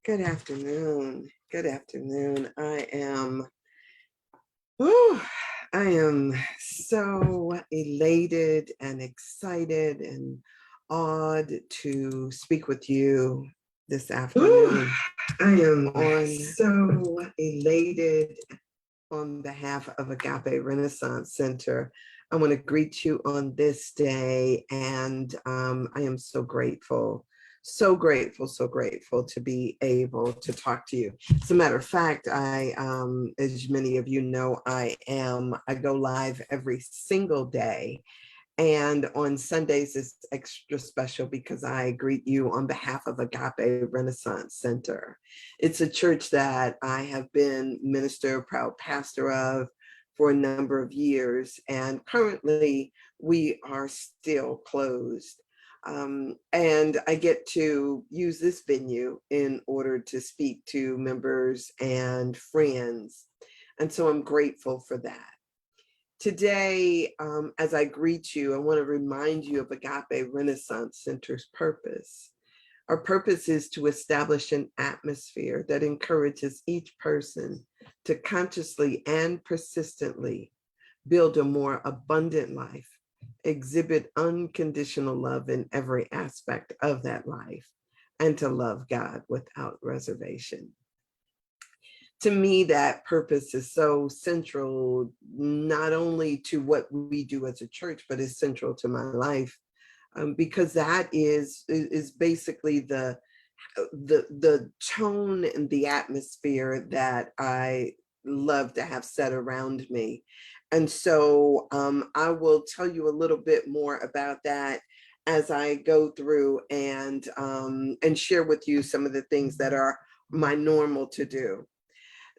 Good afternoon. Good afternoon. Whew, I am so elated and excited and awed to speak with you this afternoon. I am so elated on behalf of Agape Renaissance Center. I want to greet you on this day, and I am so grateful, so grateful to be able to talk to you. As a matter of fact, as many of you know, I go live every single day. And on Sundays, it's extra special because I greet you on behalf of Agape Renaissance Center. It's a church that I have been minister, proud pastor of for a number of years. And currently, we are still closed. And I get to use this venue in order to speak to members and friends. And so I'm grateful for that. Today, as I greet you, I want to remind you of Agape Renaissance Center's purpose. Our purpose is to establish an atmosphere that encourages each person to consciously and persistently build a more abundant life, exhibit unconditional love in every aspect of that life, and to love God without reservation. To me, that purpose is so central, not only to what we do as a church, but is central to my life, because that is basically the tone and the atmosphere that I love to have set around me. And so I will tell you a little bit more about that as I go through and share with you some of the things that are my normal to do.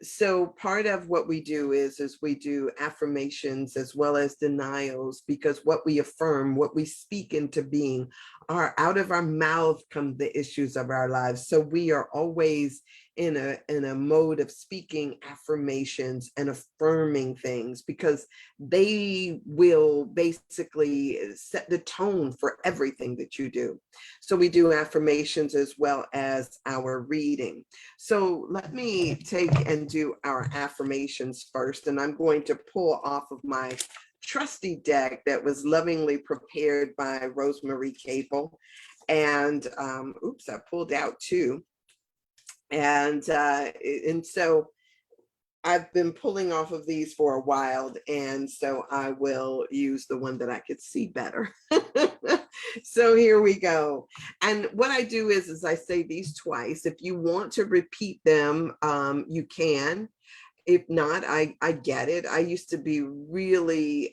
So part of what we do is we do affirmations as well as denials, because what we affirm, what we speak into being, are out of our mouth come the issues of our lives. So we are always in a mode of speaking affirmations and affirming things, because they will basically set the tone for everything that you do. So we do affirmations as well as our reading. So let me take and do our affirmations first, and I'm going to pull off of my trusty deck that was lovingly prepared by Rosemary Cable. And oops, I pulled out two. And so I've been pulling off of these for a while, and so I will use the one that I could see better. So here we go. And what I do is I say these twice. If you want to repeat them, you can. If not, I get it. I used to be really,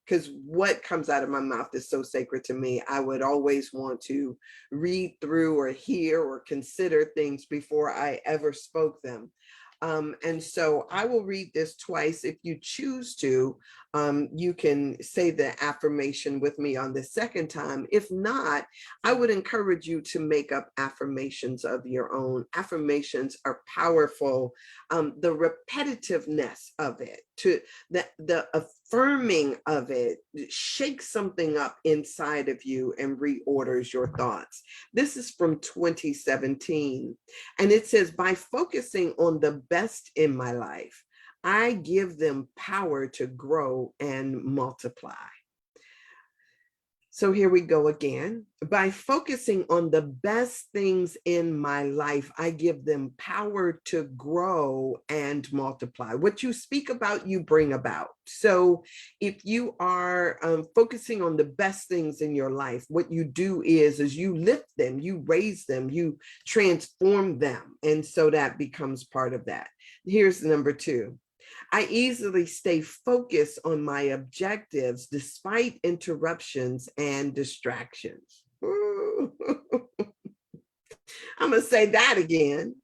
because what comes out of my mouth is so sacred to me. I would always want to read through or hear or consider things before I ever spoke them. And so I will read this twice. If you choose to, you can say the affirmation with me on the second time. If not, I would encourage you to make up affirmations of your own. Affirmations are powerful. The repetitiveness of it, to the affirming of it, shakes something up inside of you and reorders your thoughts. This is from 2017. And it says, by focusing on the best in my life, I give them power to grow and multiply. So here we go again. By focusing on the best things in my life, I give them power to grow and multiply. What you speak about, you bring about. So if you are focusing on the best things in your life, what you do is you lift them, you raise them, you transform them. And so that becomes part of that. Here's number two. I easily stay focused on my objectives despite interruptions and distractions. I'm going to say that again.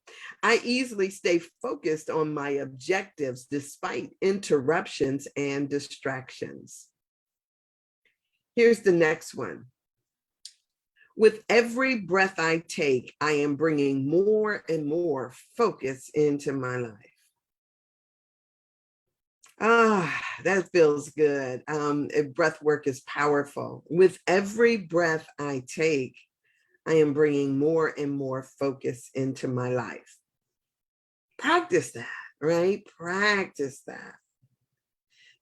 I easily stay focused on my objectives despite interruptions and distractions. Here's the next one. With every breath I take, I am bringing more and more focus into my life. That feels good. Breath work is powerful. With every breath I take, I am bringing more and more focus into my life. Practice that, right? Practice that.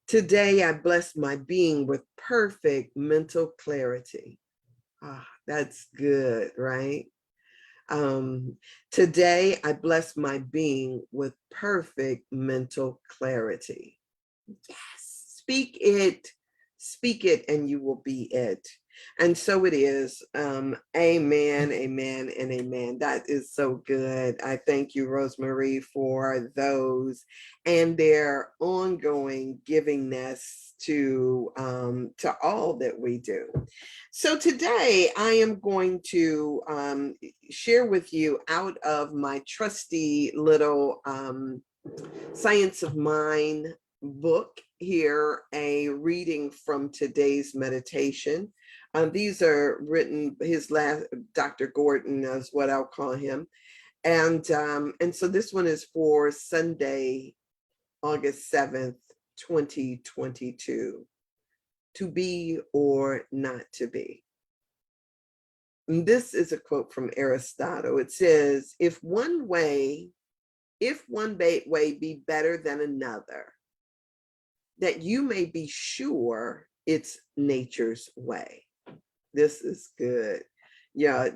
Today, I bless my being with perfect mental clarity. Ah, that's good, right? Today, I bless my being with perfect mental clarity. Yes, speak it, and you will be it. And so it is. Amen, amen, and amen. That is so good. I thank you, Rosemary, for those and their ongoing givingness to all that we do. So today I am going to share with you out of my trusty little Science of Mind book here, a reading from today's meditation. These are written, his last, Dr. Gordon is what I'll call him. And so this one is for Sunday, August 7th, 2022. To be or not to be. And this is a quote from Aristotle. It says, if one way be better than another, that you may be sure it's nature's way. This is good. Yeah,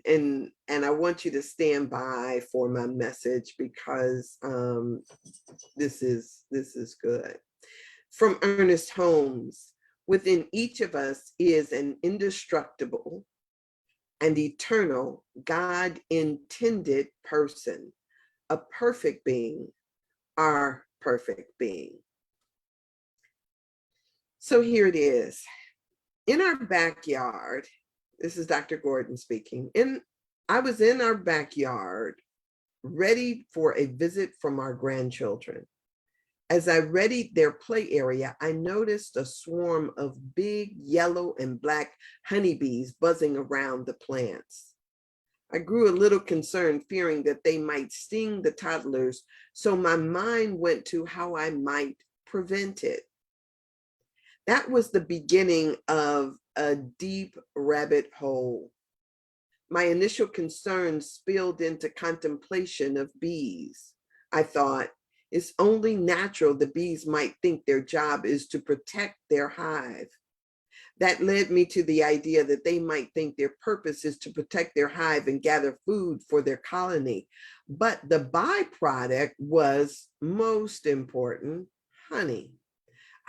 and I want you to stand by for my message because this is good. From Ernest Holmes, within each of us is an indestructible and eternal God-intended person, a perfect being, our perfect being. So here it is. In our backyard, this is Dr. Gordon speaking, I was in our backyard, ready for a visit from our grandchildren. As I readied their play area, I noticed a swarm of big yellow and black honeybees buzzing around the plants. I grew a little concerned, fearing that they might sting the toddlers, so my mind went to how I might prevent it. That was the beginning of a deep rabbit hole. My initial concern spilled into contemplation of bees. I thought, it's only natural the bees might think their job is to protect their hive. That led me to the idea that they might think their purpose is to protect their hive and gather food for their colony. But the byproduct was most important, honey.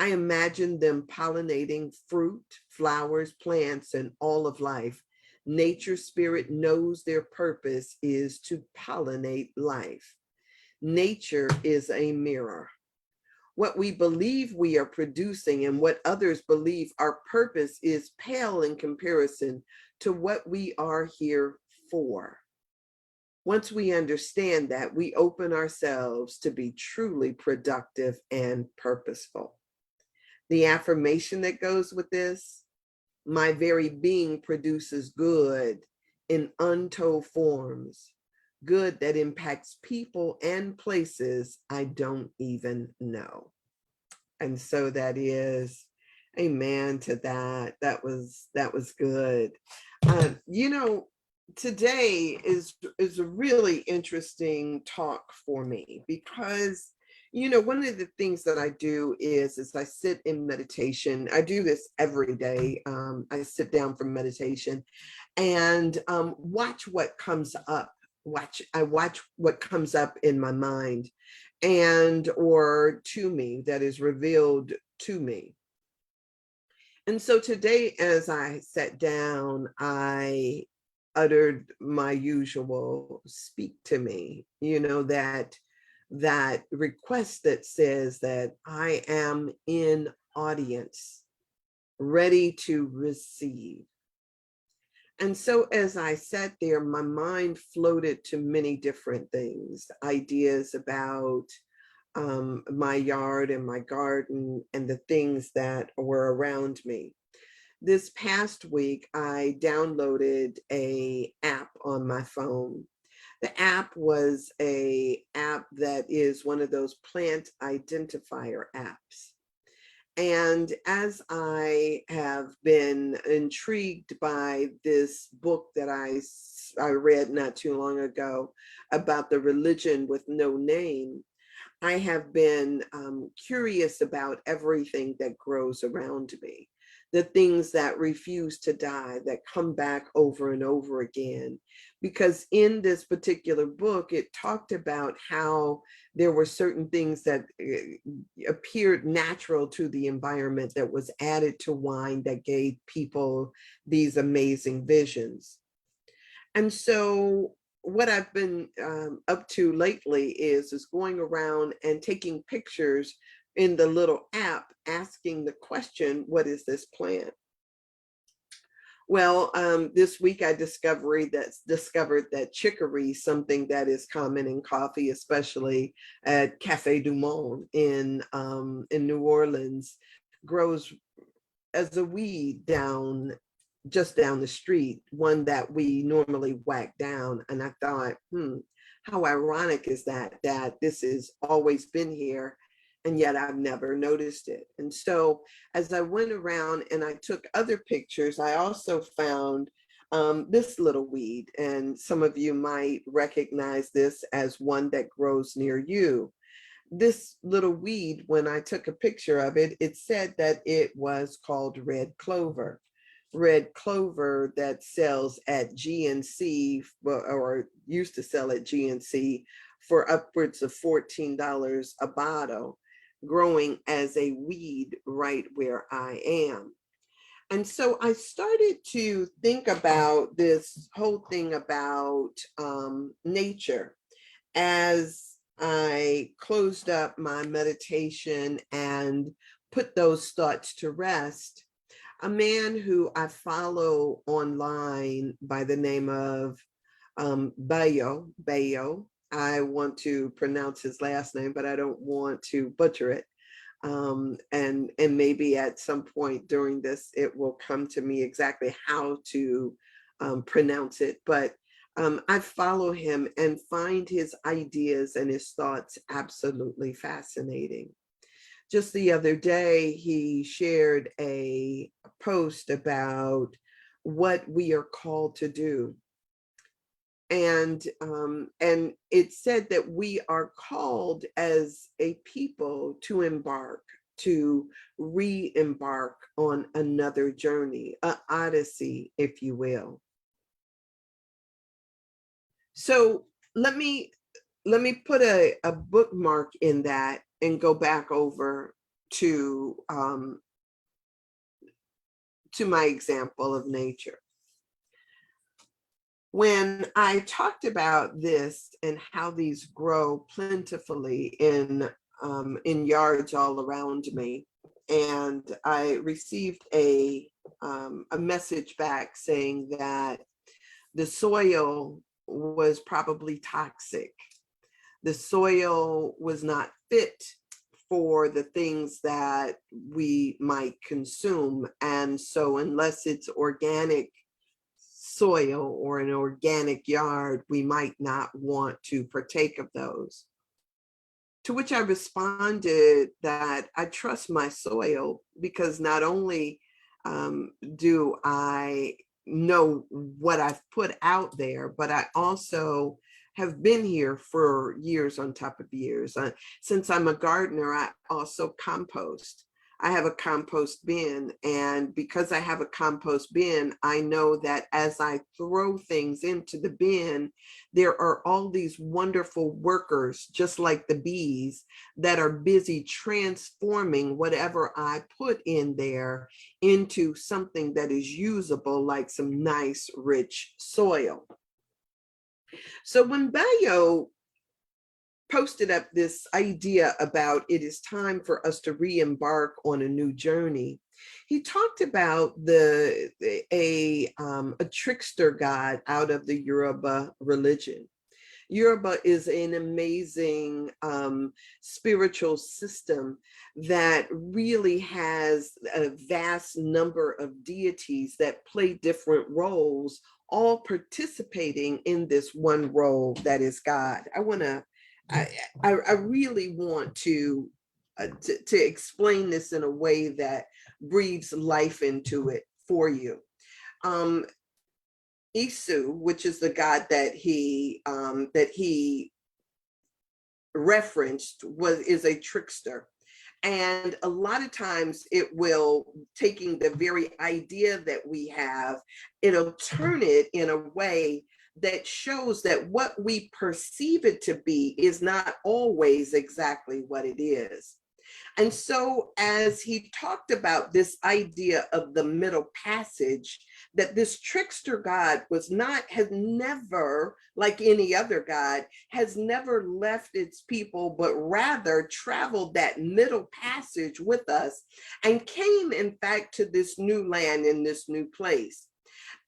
I imagined them pollinating fruit, flowers, plants, and all of life. Nature's spirit knows their purpose is to pollinate life. Nature is a mirror. What we believe we are producing and what others believe our purpose is pale in comparison to what we are here for. Once we understand that, we open ourselves to be truly productive and purposeful. The affirmation that goes with this, my very being produces good in untold forms, good that impacts people and places I don't even know. And so that is, amen to that. That was good. Today is a really interesting talk for me because one of the things that I do is I sit in meditation. I do this every day. I sit down for meditation and watch what comes up. I watch what comes up in my mind and or to me, that is revealed to me. And so today, as I sat down, I uttered my usual speak to me, that request that says that I am in audience, ready to receive. And so as I sat there, my mind floated to many different things, ideas about my yard and my garden and the things that were around me. This past week, I downloaded an app on my phone. The app was an app that is one of those plant identifier apps. And as I have been intrigued by this book that I read not too long ago about the religion with no name, I have been curious about everything that grows around me, the things that refuse to die, that come back over and over again. Because in this particular book, it talked about how there were certain things that appeared natural to the environment that was added to wine that gave people these amazing visions. And so what I've been up to lately is going around and taking pictures in the little app, asking the question, what is this plant? Well, this week I discovered that chicory, something that is common in coffee, especially at Cafe du Monde in New Orleans, grows as a weed just down the street, one that we normally whack down. And I thought, how ironic is that this has always been here, and yet I've never noticed it. And so as I went around and I took other pictures, I also found this little weed, and some of you might recognize this as one that grows near you. This little weed, when I took a picture of it, it said that it was called red clover. Red clover that sells at GNC, or used to sell at GNC for upwards of $14 a bottle, growing as a weed right where I am. And so I started to think about this whole thing about nature as I closed up my meditation and put those thoughts to rest. A man who I follow online by the name of Bayo. I want to pronounce his last name, but I don't want to butcher it. And maybe at some point during this, it will come to me exactly how to pronounce it. But I follow him and find his ideas and his thoughts absolutely fascinating. Just the other day, he shared a post about what we are called to do. And it said that we are called as a people to embark, to re-embark on another journey, an odyssey, if you will. So let me put a bookmark in that and go back over to my example of nature. When I talked about this and how these grow plentifully in yards all around me, and I received a message back saying that the soil was probably toxic. The soil was not fit for the things that we might consume. And so unless it's organic soil or an organic yard, we might not want to partake of those. To which I responded that I trust my soil, because not only do I know what I've put out there, but I also have been here for years on top of years. Since I'm a gardener, I also compost. I have a compost bin, and because I have a compost bin, I know that as I throw things into the bin, there are all these wonderful workers, just like the bees, that are busy transforming whatever I put in there into something that is usable, like some nice, rich soil. So when Bayo posted up this idea about it is time for us to re-embark on a new journey, he talked about a trickster god out of the Yoruba religion. Yoruba is an amazing spiritual system that really has a vast number of deities that play different roles, all participating in this one role that is God. I really want to to explain this in a way that breathes life into it for you. Isu, which is the god that he referenced, is a trickster. And a lot of times it will, taking the very idea that we have, it'll turn it in a way that shows that what we perceive it to be is not always exactly what it is. And so as he talked about this idea of the middle passage, that this trickster God has never, like any other God, has never left its people, but rather traveled that middle passage with us and came, in fact, to this new land in this new place.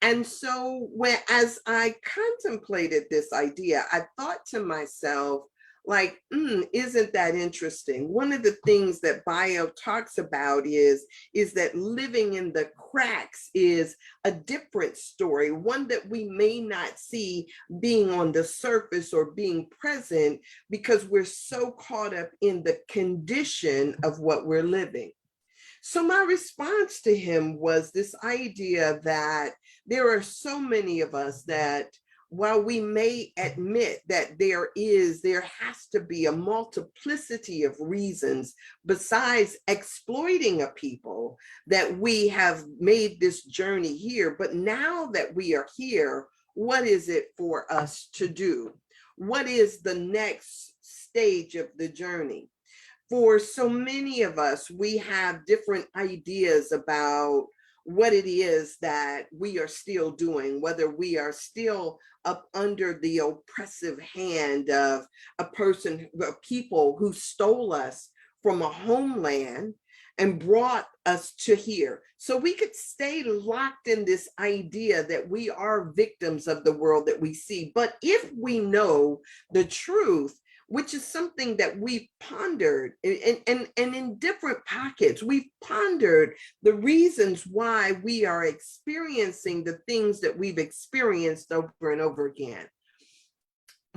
And so as I contemplated this idea, I thought to myself, like, isn't that interesting? One of the things that Bayo talks about is that living in the cracks is a different story, one that we may not see being on the surface or being present because we're so caught up in the condition of what we're living. So my response to him was this idea that there are so many of us that, while we may admit that there has to be a multiplicity of reasons besides exploiting a people, that we have made this journey here. But now that we are here, what is it for us to do? What is the next stage of the journey? For so many of us, we have different ideas about what it is that we are still doing, whether we are still up under the oppressive hand of a people who stole us from a homeland and brought us to here. So we could stay locked in this idea that we are victims of the world that we see. But if we know the truth, which is something that we've pondered and in different pockets, we've pondered the reasons why we are experiencing the things that we've experienced over and over again.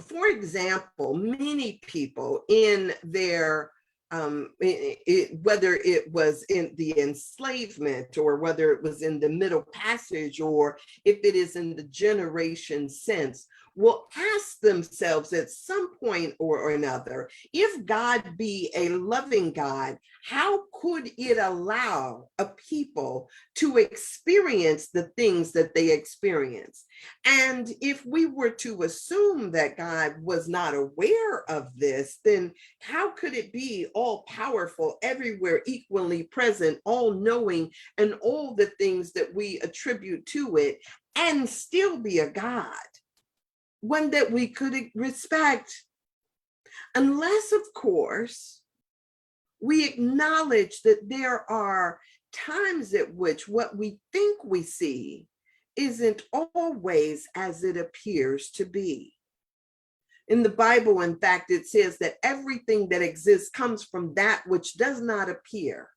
For example, many people in their, whether it was in the enslavement or whether it was in the middle passage or if it is in the generation since, will ask themselves at some point or another, if God be a loving God, how could it allow a people to experience the things that they experience? And if we were to assume that God was not aware of this, then how could it be all powerful, everywhere, equally present, all knowing, and all the things that we attribute to it, and still be a God? One that we could respect, unless, of course, we acknowledge that there are times at which what we think we see isn't always as it appears to be. In the Bible, in fact, it says that everything that exists comes from that which does not appear.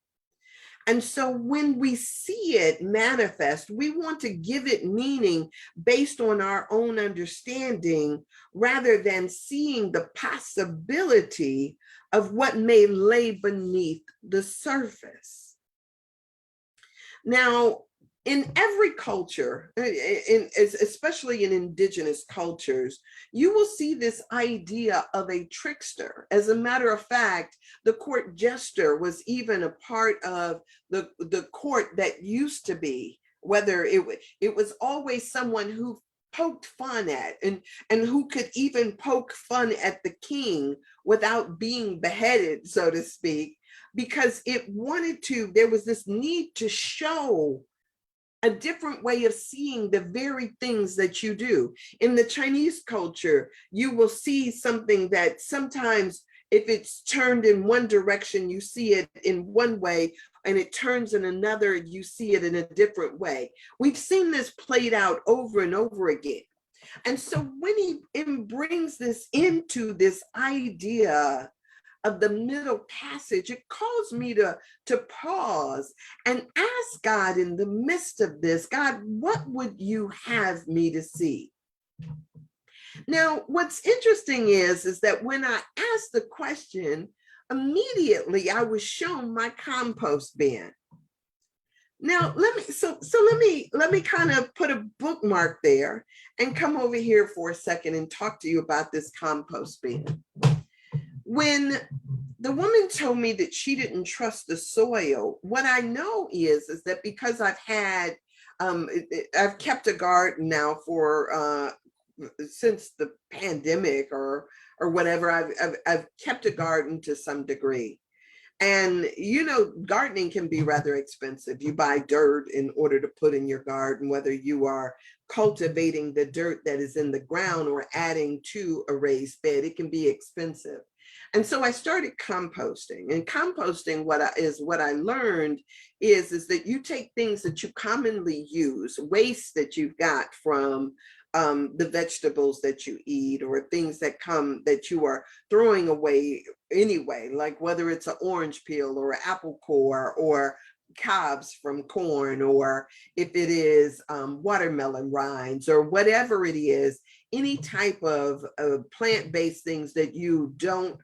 And so when we see it manifest, we want to give it meaning based on our own understanding, rather than seeing the possibility of what may lay beneath the surface. Now, in every culture, especially in indigenous cultures, you will see this idea of a trickster. As a matter of fact, the court jester was even a part of the court that used to be, whether it was always someone who poked fun at and who could even poke fun at the king without being beheaded, so to speak, because there was this need to show a different way of seeing the very things that you do. In the Chinese culture, you will see something that sometimes, if it's turned in one direction, you see it in one way, and it turns in another, you see it in a different way. We've seen this played out over and over again. And so when he brings this into this idea of the middle passage, it calls me to pause and ask God in the midst of this, God, what would you have me to see? Now, what's interesting is that when I ask the question, immediately I was shown my compost bin. Now let me kind of put a bookmark there and come over here for a second and talk to you about this compost bin. When the woman told me that she didn't trust the soil, what I know is that because I've kept a garden now for since the pandemic or whatever, I've kept a garden to some degree. And, you know, gardening can be rather expensive. You buy dirt in order to put in your garden, whether you are cultivating the dirt that is in the ground or adding to a raised bed, it can be expensive. And so I started composting, and composting what I learned is that you take things that you commonly use, waste that you've got from the vegetables that you eat, or things that you are throwing away anyway, like whether it's an orange peel or an apple core or cobs from corn, or if it is watermelon rinds or whatever it is, any type of plant-based things that you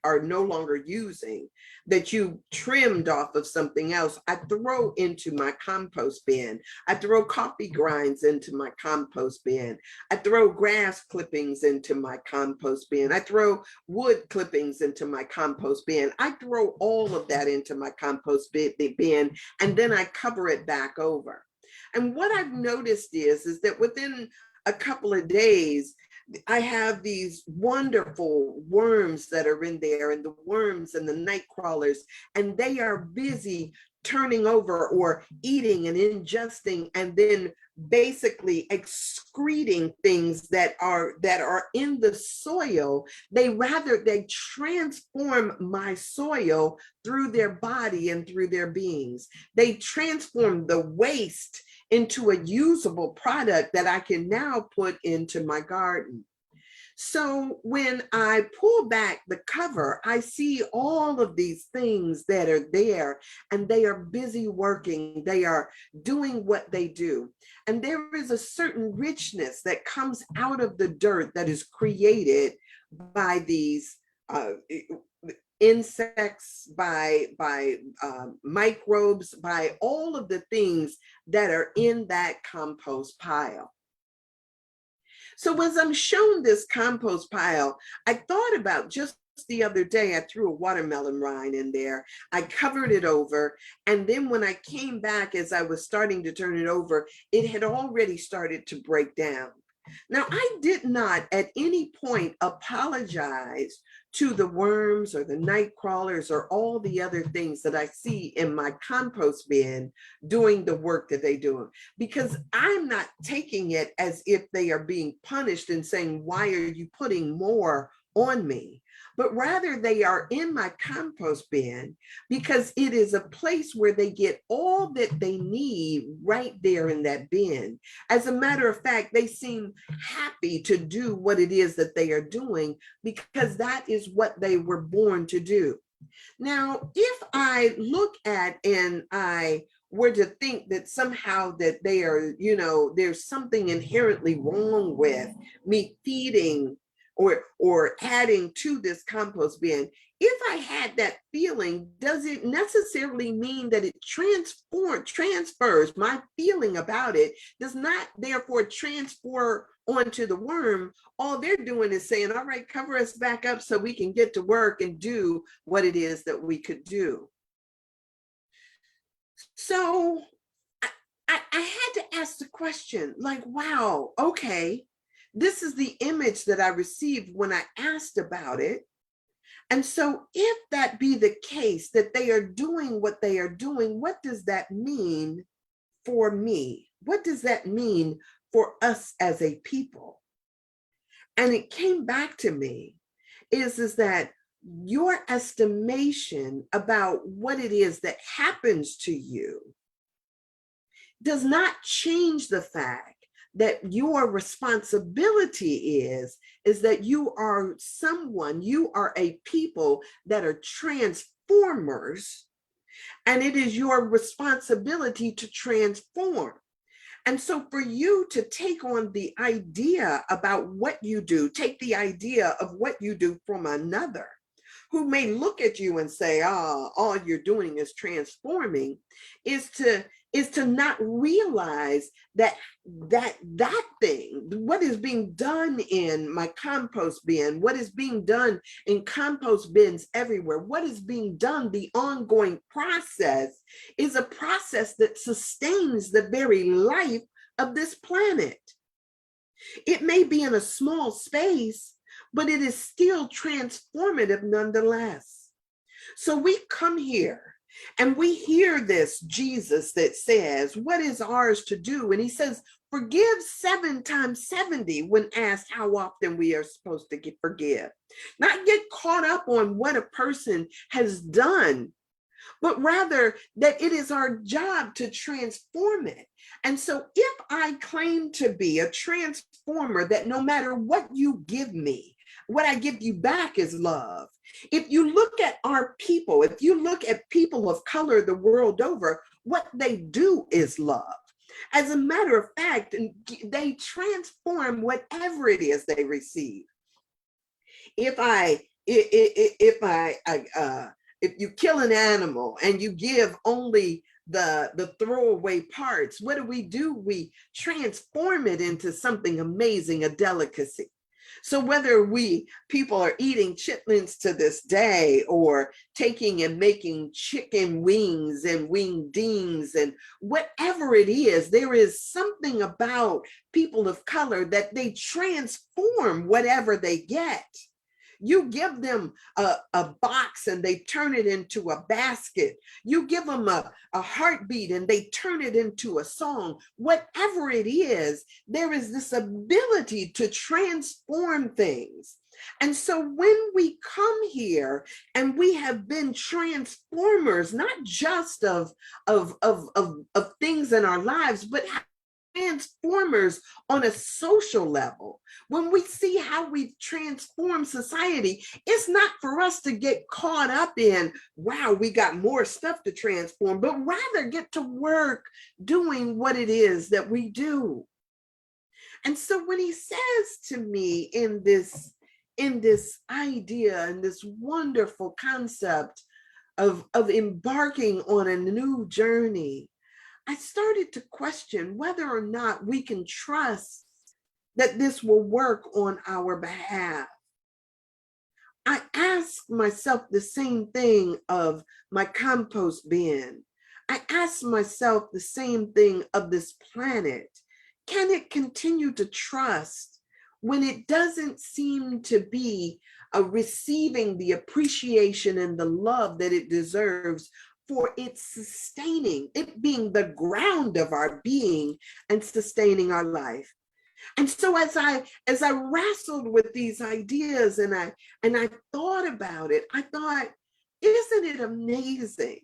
are no longer using, that you trimmed off of something else, I throw into my compost bin. I throw coffee grinds into my compost bin. I throw grass clippings into my compost bin. I throw wood clippings into my compost bin. I throw all of that into my compost bin, and then I cover it back over. And what I've noticed is that within a couple of days, I have these wonderful worms that are in there, and the worms and the night crawlers, and they are busy turning over or eating and ingesting and then basically excreting things that are in the soil. They transform my soil through their body and through their beings. They transform the waste into a usable product that I can now put into my garden. So when I pull back the cover, I see all of these things that are there, and they are busy working. They are doing what they do. And there is a certain richness that comes out of the dirt that is created by these insects, by microbes, by all of the things that are in that compost pile. So as I'm shown this compost pile, I thought about just the other day, I threw a watermelon rind in there. I covered it over. And then when I came back, as I was starting to turn it over, it had already started to break down. Now, I did not at any point apologize to the worms or the night crawlers or all the other things that I see in my compost bin doing the work that they do, because I'm not taking it as if they are being punished and saying, why are you putting more on me? But rather they are in my compost bin because it is a place where they get all that they need right there in that bin. As a matter of fact, they seem happy to do what it is that they are doing because that is what they were born to do. Now, if I look at and I were to think that somehow that they are, there's something inherently wrong with me feeding or adding to this compost bin, if I had that feeling, does it necessarily mean that it transfers my feeling about it, does not therefore transfer onto the worm? All they're doing is saying, all right, cover us back up so we can get to work and do what it is that we could do. So I had to ask the question, like, wow, okay, this is the image that I received when I asked about it. And so if that be the case, that they are doing what they are doing, what does that mean for me? What does that mean for us as a people? And it came back to me is that your estimation about what it is that happens to you does not change the fact that your responsibility is that you are a people that are transformers, and it is your responsibility to transform. And so for you to take on the idea about what you do, take the idea of what you do from another who may look at you and say, "Ah, all you're doing is transforming," is to not realize that that thing, what is being done in my compost bin, what is being done in compost bins everywhere, what is being done, the ongoing process, is a process that sustains the very life of this planet. It may be in a small space, but it is still transformative nonetheless. So we come here and we hear this Jesus that says, what is ours to do? And he says, forgive 7 times 70 when asked how often we are supposed to forgive. Not get caught up on what a person has done, but rather that it is our job to transform it. And so if I claim to be a transformer, that no matter what you give me, what I give you back is love. If you look at our people, if you look at people of color the world over, what they do is love. As a matter of fact, they transform whatever it is they receive. If you kill an animal and you give only the throwaway parts, what do? We transform it into something amazing, a delicacy. So whether people are eating chitlins to this day, or taking and making chicken wings and wingdings and whatever it is, there is something about people of color that they transform whatever they get. You give them a box and they turn it into a basket. You give them a heartbeat and they turn it into a song. Whatever it is, there is this ability to transform things. And so when we come here and we have been transformers, not just of things in our lives, but transformers on a social level, when we see how we've transformed society, it's not for us to get caught up in, wow, we got more stuff to transform, but rather get to work doing what it is that we do. And so when he says to me in this idea, and this wonderful concept of embarking on a new journey, I started to question whether or not we can trust that this will work on our behalf. I asked myself the same thing of my compost bin. I asked myself the same thing of this planet. Can it continue to trust when it doesn't seem to be receiving the appreciation and the love that it deserves for its sustaining, it being the ground of our being and sustaining our life? And so as I wrestled with these ideas and I thought about it, I thought, isn't it amazing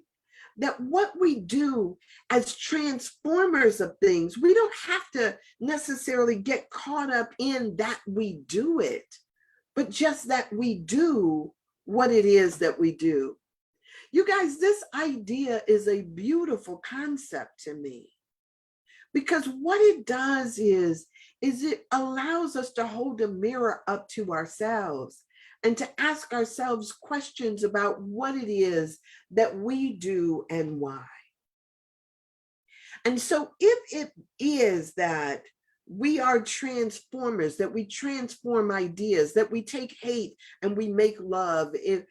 that what we do as transformers of things, we don't have to necessarily get caught up in that we do it, but just that we do what it is that we do. You guys, this idea is a beautiful concept to me, because what it does is it allows us to hold a mirror up to ourselves and to ask ourselves questions about what it is that we do and why. And so if it is that we are transformers, that we transform ideas, that we take hate and we make love, if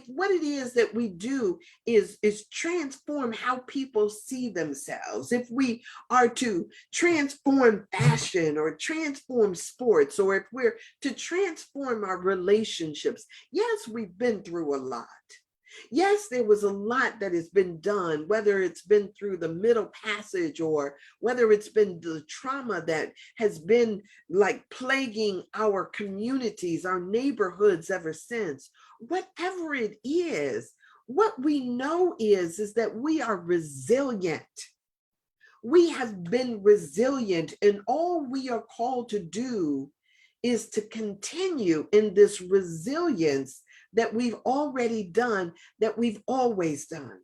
what it is that we do is transform how people see themselves, if we are to transform fashion or transform sports, or if we're to transform our relationships, yes, we've been through a lot. Yes, there was a lot that has been done, whether it's been through the Middle Passage or whether it's been the trauma that has been like plaguing our communities, our neighborhoods ever since. Whatever it is, what we know is that we are resilient. We have been resilient, and all we are called to do is to continue in this resilience that we've already done, that we've always done.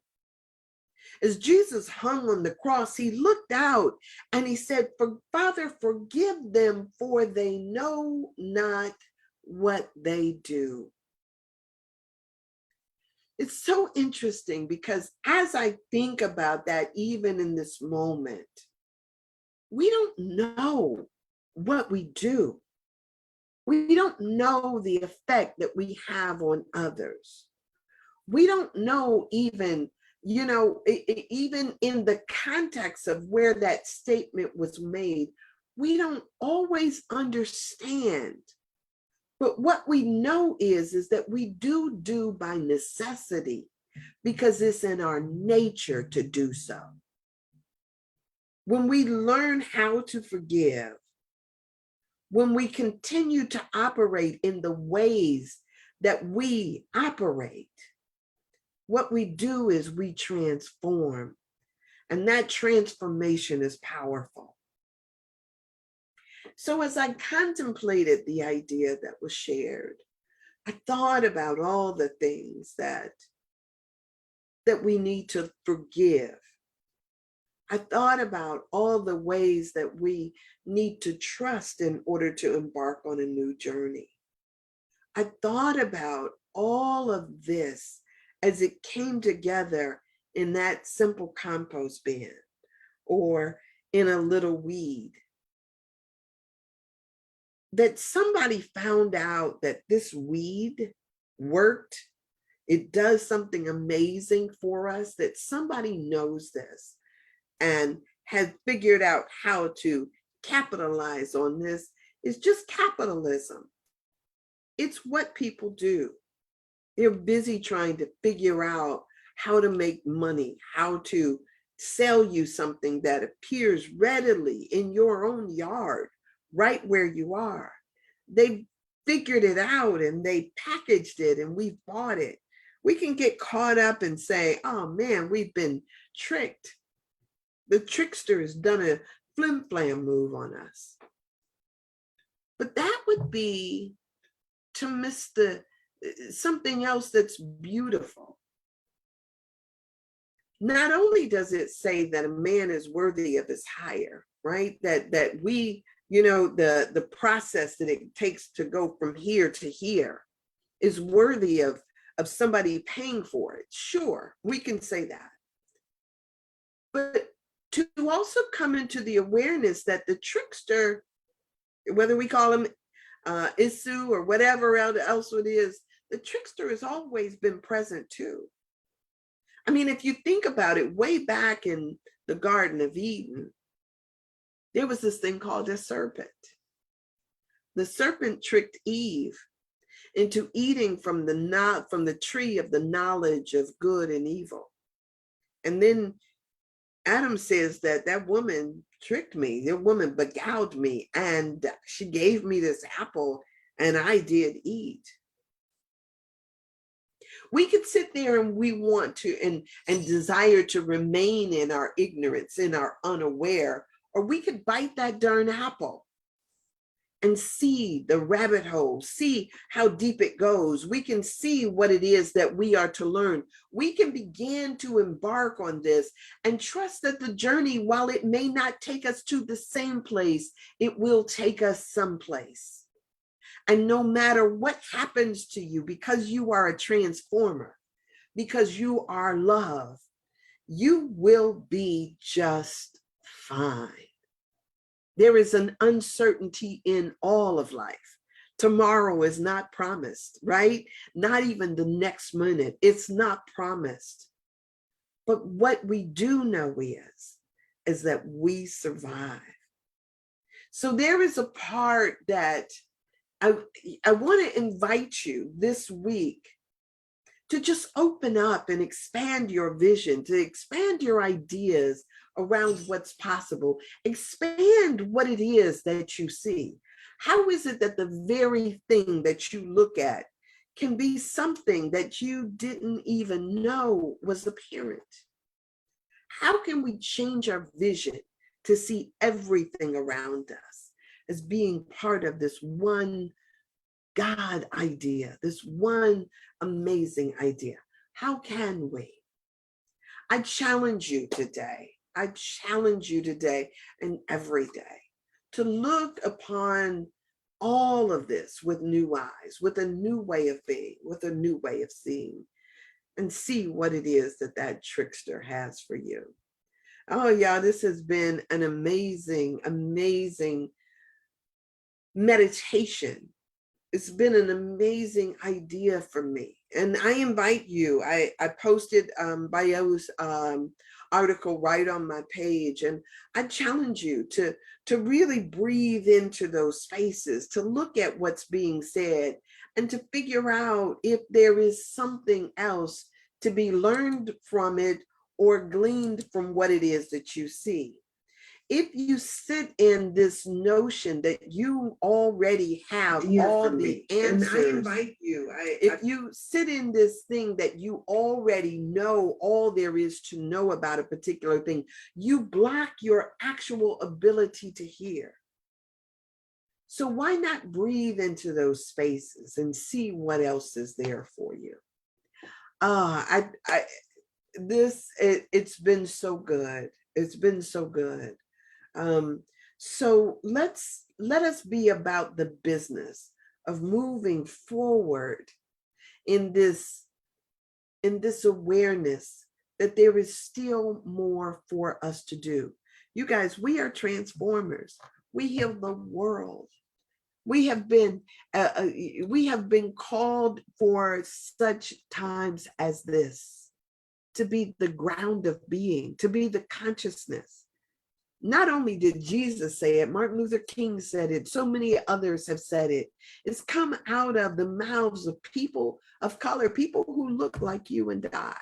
As Jesus hung on the cross, he looked out and he said, Father, forgive them, for they know not what they do. It's so interesting because as I think about that, even in this moment, we don't know what we do. We don't know the effect that we have on others. We don't know even, even in the context of where that statement was made, we don't always understand. But what we know is that we do by necessity because it's in our nature to do so. When we learn how to forgive, when we continue to operate in the ways that we operate, what we do is we transform, and that transformation is powerful. So as I contemplated the idea that was shared, I thought about all the things that we need to forgive. I thought about all the ways that we need to trust in order to embark on a new journey. I thought about all of this as it came together in that simple compost bin or in a little weed. That somebody found out that this weed worked, it does something amazing for us, that somebody knows this and has figured out how to capitalize on this. Is just capitalism. It's what people do. They're busy trying to figure out how to make money, how to sell you something that appears readily in your own yard, right where you are. They figured it out and they packaged it and we bought it. We can get caught up and say, oh man, we've been tricked. The trickster has done a flim-flam move on us. But that would be to miss something else that's beautiful. Not only does it say that a man is worthy of his hire, right? That we, the process that it takes to go from here to here is worthy of somebody paying for it. Sure, we can say that. But to also come into the awareness that the trickster, whether we call him Isu or whatever else it is, the trickster has always been present too. I mean, if you think about it, way back in the Garden of Eden, there was this thing called a serpent. The serpent tricked Eve into eating from the tree of the knowledge of good and evil. And then Adam says that woman tricked me, the woman beguiled me, and she gave me this apple and I did eat. We could sit there and we want to and desire to remain in our ignorance, in our unaware, or we could bite that darn apple and see the rabbit hole, see how deep it goes. We can see what it is that we are to learn. We can begin to embark on this and trust that the journey, while it may not take us to the same place, it will take us someplace. And no matter what happens to you, because you are a transformer, because you are love, you will be just fine. There is an uncertainty in all of life. Tomorrow is not promised, right? Not even the next minute. It's not promised. But what we do know is that we survive. So there is a part that I want to invite you this week to just open up and expand your vision, to expand your ideas around what's possible, expand what it is that you see. How is it that the very thing that you look at can be something that you didn't even know was apparent? How can we change our vision to see everything around us as being part of this one God idea, this one amazing idea? How can we? I challenge you today. I challenge you today and every day to look upon all of this with new eyes, with a new way of being, with a new way of seeing. and see what it is that that trickster has for you. Oh, yeah, this has been an amazing, amazing meditation. It's been an amazing idea for me. And I invite you, I posted Bayo's article right on my page, and I challenge you to really breathe into those spaces, to look at what's being said, and to figure out if there is something else to be learned from it or gleaned from what it is that you see. If you sit in this notion that you already have all the answers, and I invite you, if you sit in this thing that you already know all there is to know about a particular thing, you block your actual ability to hear. So why not breathe into those spaces and see what else is there for you? It's been so good. It's been so good. So let us be about the business of moving forward in this awareness that there is still more for us to do. You guys, we are transformers. We heal the world. We have been called for such times as this, to be the ground of being, to be the consciousness. Not only did Jesus say it, Martin Luther King said it, so many others have said it. It's come out of the mouths of people of color, people who look like you and I.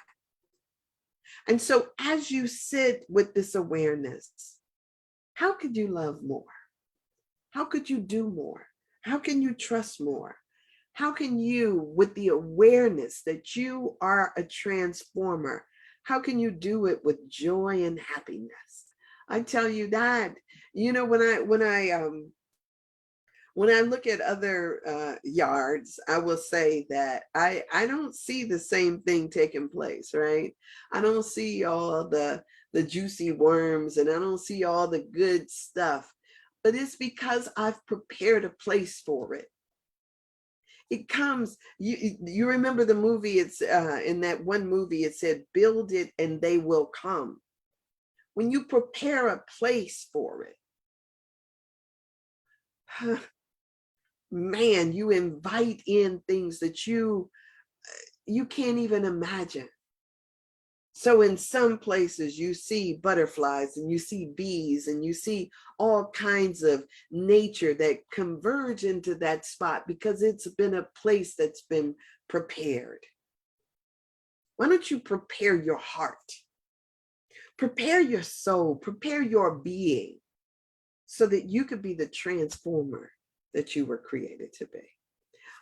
And so as you sit with this awareness, how could you love more? How could you do more? How can you trust more? How can you, with the awareness that you are a transformer, how can you do it with joy and happiness? I tell you that, you know, when I look at other yards, I will say that I don't see the same thing taking place, right? I don't see all the juicy worms, and I don't see all the good stuff, but it's because I've prepared a place for it. It comes, you remember the movie, it's in that one movie, it said, build it and they will come. When you prepare a place for it, man, you invite in things that you can't even imagine. So in some places you see butterflies and you see bees and you see all kinds of nature that converge into that spot because it's been a place that's been prepared. Why don't you prepare your heart? Prepare your soul, prepare your being so that you could be the transformer that you were created to be.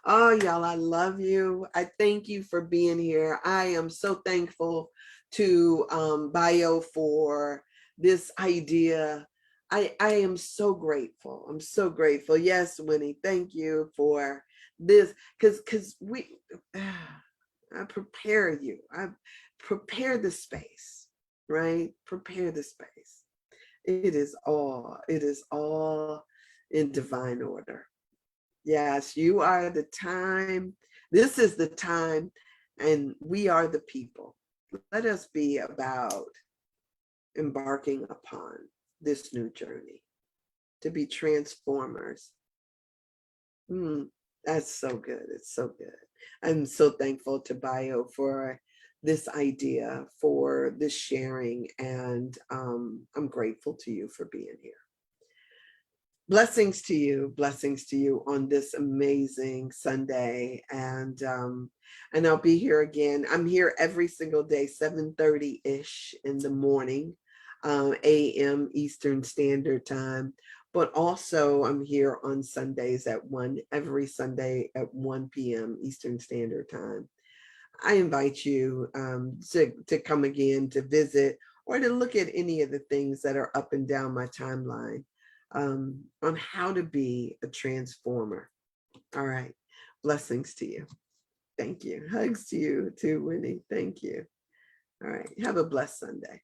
Oh, y'all, I love you. I thank you for being here. I am so thankful to Bayo for this idea. I am so grateful. I'm so grateful. Yes, Winnie, thank you for this, because I prepare you. I prepare the space, right? Prepare the space. It is all in divine order. Yes, you are the time. This is the time, and we are the people. Let us be about embarking upon this new journey to be transformers. That's so good. It's so good. I'm so thankful to Bayo for this idea, for this sharing, and I'm grateful to you for being here. Blessings to you on this amazing Sunday, and I'll be here again. I'm here every single day, 7:30-ish in the morning, a.m. Eastern Standard Time. But also I'm here on Sundays at 1, every Sunday at 1 p.m. Eastern Standard Time. I invite you to come again, to visit, or to look at any of the things that are up and down my timeline on how to be a transformer. All right. Blessings to you. Thank you. Hugs to you too, Winnie. Thank you. All right. Have a blessed Sunday.